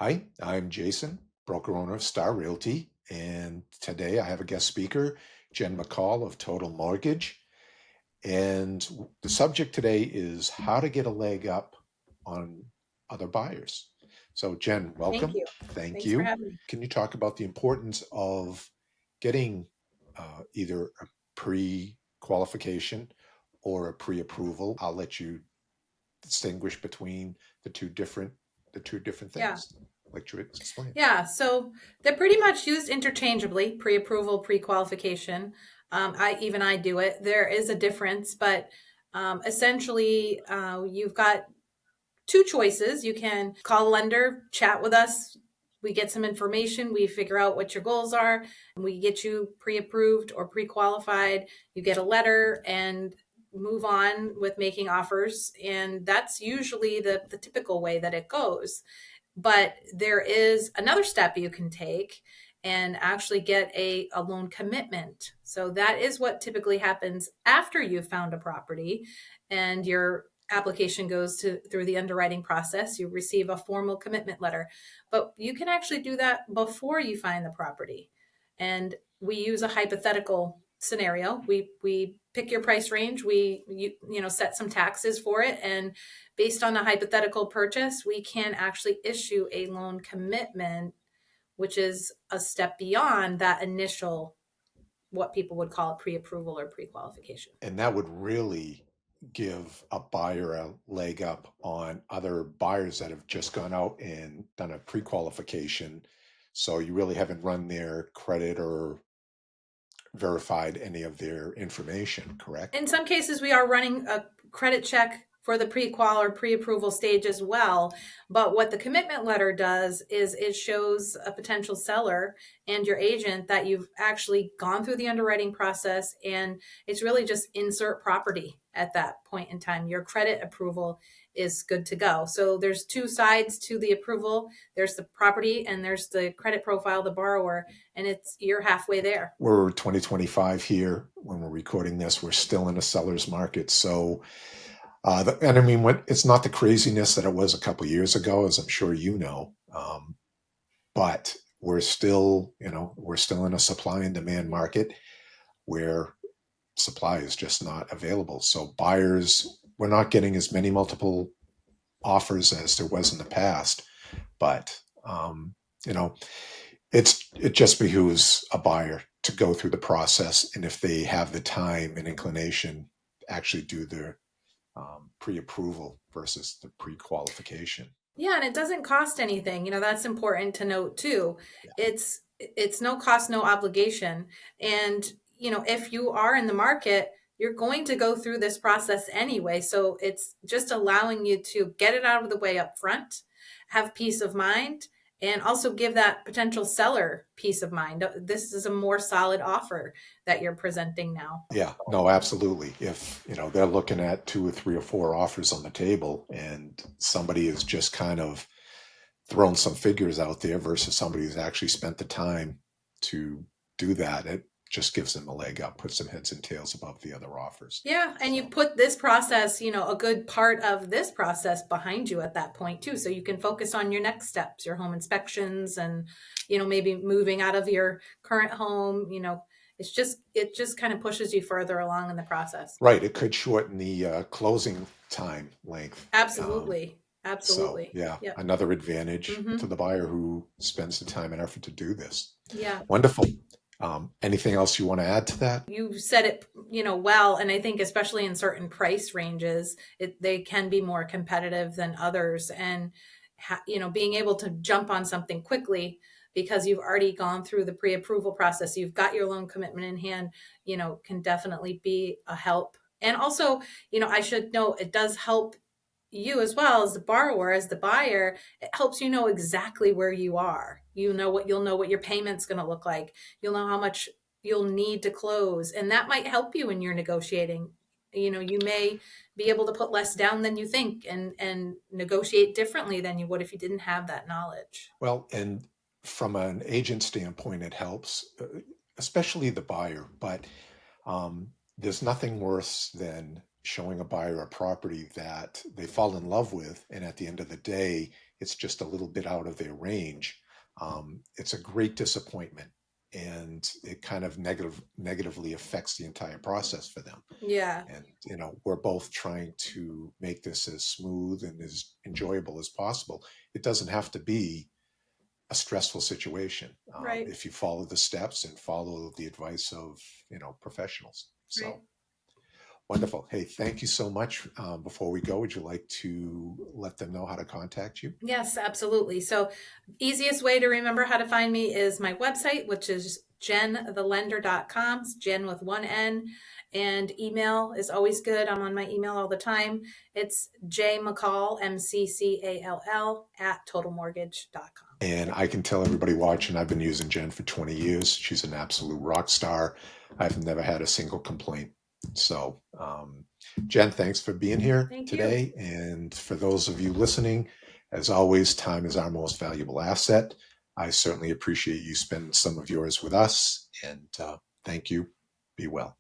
Hi, I'm Jason, broker owner of Starr Realty, and today I have a guest speaker, Jen McCall of Total Mortgage. And the subject today is how to get a leg up on other buyers. So, Jen, Thank welcome. you. Thank Thanks for you. having me. Can you talk about the importance of getting either a pre-qualification or a pre-approval? I'll let you distinguish between the two different the two different Yeah. things. Like you explain. Yeah. So they're pretty much used interchangeably, pre-approval, pre-qualification. I do it. There is a difference, but essentially, you've got two choices. You can call a lender, chat with us. We get some information. We figure out what your goals are. And we get you pre-approved or pre-qualified. You get a letter and move on with making offers. And that's usually the typical way that it goes. But there is another step you can take and actually get a loan commitment. So that is what typically happens after you've found a property and your application goes through the underwriting process. You receive a formal commitment letter, but you can actually do that before you find the property. And we use a hypothetical scenario. We pick your price range. We set some taxes for it, and based on a hypothetical purchase, we can actually issue a loan commitment, which is a step beyond that initial, what people would call a pre-approval or pre-qualification. And that would really give a buyer a leg up on other buyers that have just gone out and done a pre-qualification. So you really haven't run their credit or verified any of their information, correct? In some cases, we are running a credit check for the pre-qual or pre-approval stage as well. But what the commitment letter does is it shows a potential seller and your agent that you've actually gone through the underwriting process, and it's really just insert property at that point in time. Your credit approval is good to go. So there's two sides to the approval. There's the property and there's the credit profile, the borrower, and you're halfway there. We're 2025 here when we're recording this. We're still in a seller's market. So, and I mean, it's not the craziness that it was a couple years ago, as I'm sure you know. But we're still in a supply and demand market where supply is just not available. So buyers, we're not getting as many multiple offers as there was in the past. But you know, it just behooves a buyer to go through the process, and if they have the time and inclination, actually do their pre-approval versus the pre-qualification. Yeah, and it doesn't cost anything. That's important to note too. Yeah. It's no cost, no obligation. And if you are in the market, you're going to go through this process anyway. So it's just allowing you to get it out of the way up front, have peace of mind, and also give that potential seller peace of mind. This is a more solid offer that you're presenting now. Yeah, no, absolutely. If, they're looking at two or three or four offers on the table and somebody is just kind of thrown some figures out there versus somebody who's actually spent the time to do that, it just gives them a leg up, puts some heads and tails above the other offers. Yeah, and you So, put this process, a good part of this process behind you at that point too. So you can focus on your next steps, your home inspections and, maybe moving out of your current home, it just kind of pushes you further along in the process. right, it could shorten the closing time length. Absolutely. So, Absolutely. yeah, Yep. another advantage to Hmm. the buyer who spends the time and effort to do this. Yeah. Wonderful. Anything else you want to add to that? You said it, well, and I think especially in certain price ranges, they can be more competitive than others, and being able to jump on something quickly because you've already gone through the pre-approval process, you've got your loan commitment in hand, can definitely be a help. And also, I should note it does help you as well as the borrower, as the buyer. It helps you know exactly where you are. You'll know what your payment's going to look like. You'll know how much you'll need to close, and that might help you when you're negotiating. You may be able to put less down than you think and negotiate differently than you would if you didn't have that knowledge. Well, and from an agent standpoint, it helps, especially the buyer. But there's nothing worse than showing a buyer a property that they fall in love with, and at the end of the day, it's just a little bit out of their range, it's a great disappointment, and it kind of negatively affects the entire process for them. Yeah. And we're both trying to make this as smooth and as enjoyable as possible. It doesn't have to be a stressful situation Right. if you follow the steps and follow the advice of professionals. Right. So wonderful. Hey, thank you so much. Before we go, would you like to let them know how to contact you? Yes, absolutely. So, easiest way to remember how to find me is my website, which is jenthelender.com. It's Jen with one N. And email is always good. I'm on my email all the time. It's jmccall, MCCALL, at totalmortgage.com. And I can tell everybody watching, I've been using Jen for 20 years. She's an absolute rock star. I've never had a single complaint. So, Jen, thanks for being here Thank you. today. And for those of you listening, as always, time is our most valuable asset. I certainly appreciate you spending some of yours with us. And thank you. Be well.